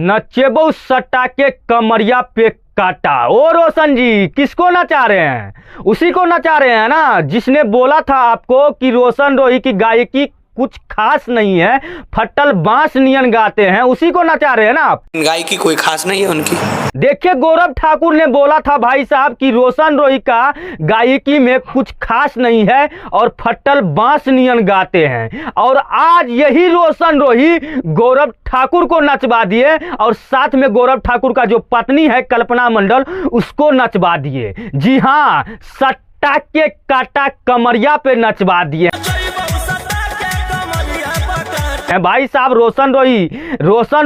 नचेबो सट्टा के कमरिया पे काटा। ओ रोशन जी, किसको नचा रहे हैं? उसी को नचा रहे हैं ना जिसने बोला था आपको कि रोशन रोही की गायकी कुछ खास नहीं है, फट्टल बांस नियन गाते हैं, उसी को नचा रहे हैं ना आप। गायकी कोई खास नहीं है उनकी। देखिए, गौरव ठाकुर ने बोला था भाई साहब कि रोशन रोही का गायकी में कुछ खास नहीं है और फट्टल बांस नियन गाते हैं, और आज यही रोशन रोही गौरव ठाकुर को नचवा दिए और साथ में गौरव ठाकुर का जो पत्नी है कल्पना मंडल उसको नचवा दिए। जी हाँ, सट्टा के काटा कमरिया पे नचवा दिए भाई साहब। रोशन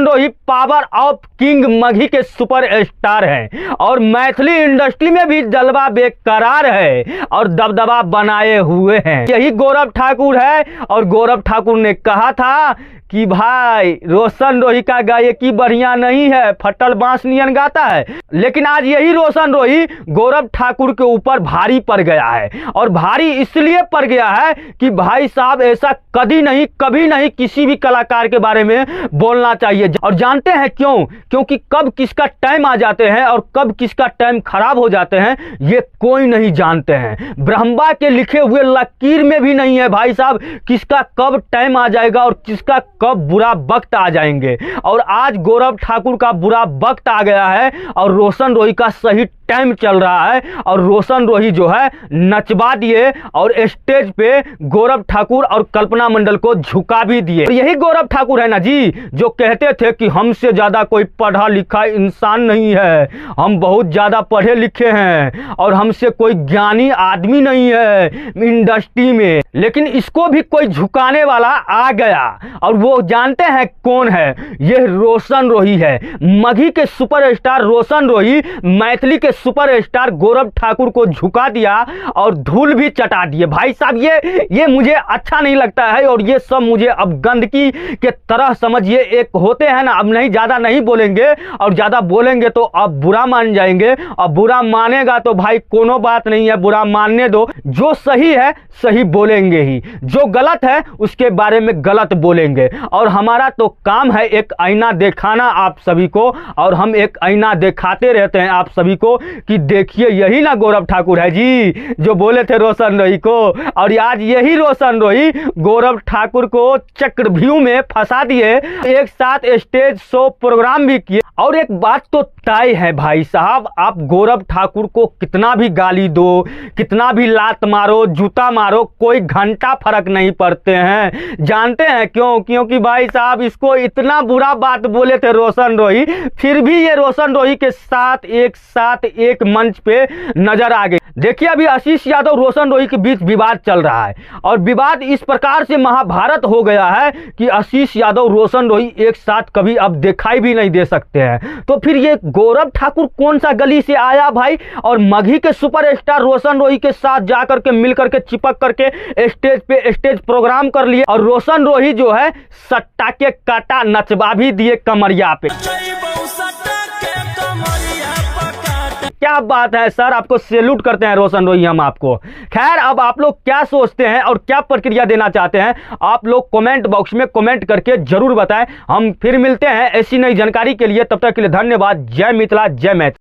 रोही पावर ऑफ किंग मघी के सुपर स्टार हैं और मैथिली इंडस्ट्री में भी जलवा बेकरार है और दबदबा बनाए हुए हैं। यही गौरव ठाकुर है और गौरव ठाकुर ने कहा था कि भाई रोशन रोही का गायकी बढ़िया नहीं है, फट्टल बांस नियन गाता है, लेकिन आज यही रोशन रोही गौरव ठाकुर के ऊपर भारी पड़ गया है। और भारी इसलिए पड़ गया है कि भाई साहब ऐसा कभी नहीं किसी भी कलाकार के बारे में बोलना चाहिए। और जानते हैं क्यों? क्योंकि कब किसका टाइम आ जाते हैं और कब किसका टाइम खराब हो जाते हैं ये कोई नहीं जानते हैं। ब्रह्मा के लिखे हुए लकीर में भी नहीं है भाई साहब किसका कब टाइम आ जाएगा और किसका कब बुरा वक्त आ जाएंगे। और आज गौरव ठाकुर का बुरा वक्त आ गया है और रोशन रोही का सही टाइम चल रहा है और रोशन रोही जो है नचवा दिए और स्टेज पे गौरव ठाकुर और कल्पना मंडल को झुका भी दिए। तो यही गौरव ठाकुर है ना जी जो कहते थे कि हमसे ज्यादा कोई पढ़ा लिखा इंसान नहीं है, हम बहुत ज्यादा पढ़े लिखे हैं और हमसे कोई ज्ञानी आदमी नहीं है इंडस्ट्री में। लेकिन इसको भी कोई झुकाने वाला आ गया और वो जानते हैं कौन है? ये रोशन रोही है। मघी के सुपरस्टार रोशन रोही मैथिली के सुपरस्टार गौरव ठाकुर को झुका दिया और धूल भी चटा दिए। भाई साहब ये मुझे अच्छा नहीं लगता है और ये सब मुझे अब गंदगी के तरह समझिए। एक होते हैं ना, अब नहीं ज्यादा नहीं बोलेंगे और ज्यादा बोलेंगे तो अब बुरा मान जाएंगे और बुरा मानेगा तो भाई कोनो बात नहीं है, बुरा मानने दो। जो सही है सही बोलेंगे ही, जो गलत है उसके बारे में गलत बोलेंगे। और हमारा तो काम है एक आईना दिखाना आप सभी को, और हम एक आईना दिखाते रहते हैं आप सभी को कि देखिए यही ना गौरव ठाकुर है जी जो बोले थे रोशन रोही को। और आज यही रोशन रोही गौरव ठाकुर को चक्रव्यूह में फंसा दिए, एक साथ स्टेज शो प्रोग्राम भी किए। और एक बात तो तय है भाई साहब, आप गौरव ठाकुर को कितना भी गाली दो, कितना भी लात मारो, जूता मारो, कोई घंटा फर्क नहीं पड़ते हैं। जानते हैं क्यों? क्योंकि भाई साहब इसको इतना बुरा बात बोले थे रोशन रोही, फिर भी ये रोशन रोही के साथ एक मंच पे नजर आ गए। देखिए, अभी आशीष यादव रोशन रोही के बीच विवाद चल रहा है और विवाद इस प्रकार से महाभारत हो गया है कि आशीष यादव रोशन रोही एक साथ कभी अब दिखाई भी नहीं दे सकते हैं। तो फिर ये गौरव ठाकुर कौन सा गली से आया भाई और मघी के सुपरस्टार रोशन रोही के साथ जाकर के मिलकर के चिपक करके स्टेज प्रोग्राम कर लिए और रोशन रोही जो है सट्टा के काटा नचवा भी दिए कमरिया पे। क्या बात है सर, आपको सैल्यूट करते हैं रोशन रोही हम आपको। खैर, अब आप लोग क्या सोचते हैं और क्या प्रतिक्रिया देना चाहते हैं आप लोग कमेंट बॉक्स में कमेंट करके जरूर बताएं। हम फिर मिलते हैं ऐसी नई जानकारी के लिए, तब तक के लिए धन्यवाद। जय मिथिला, जय मैथिली।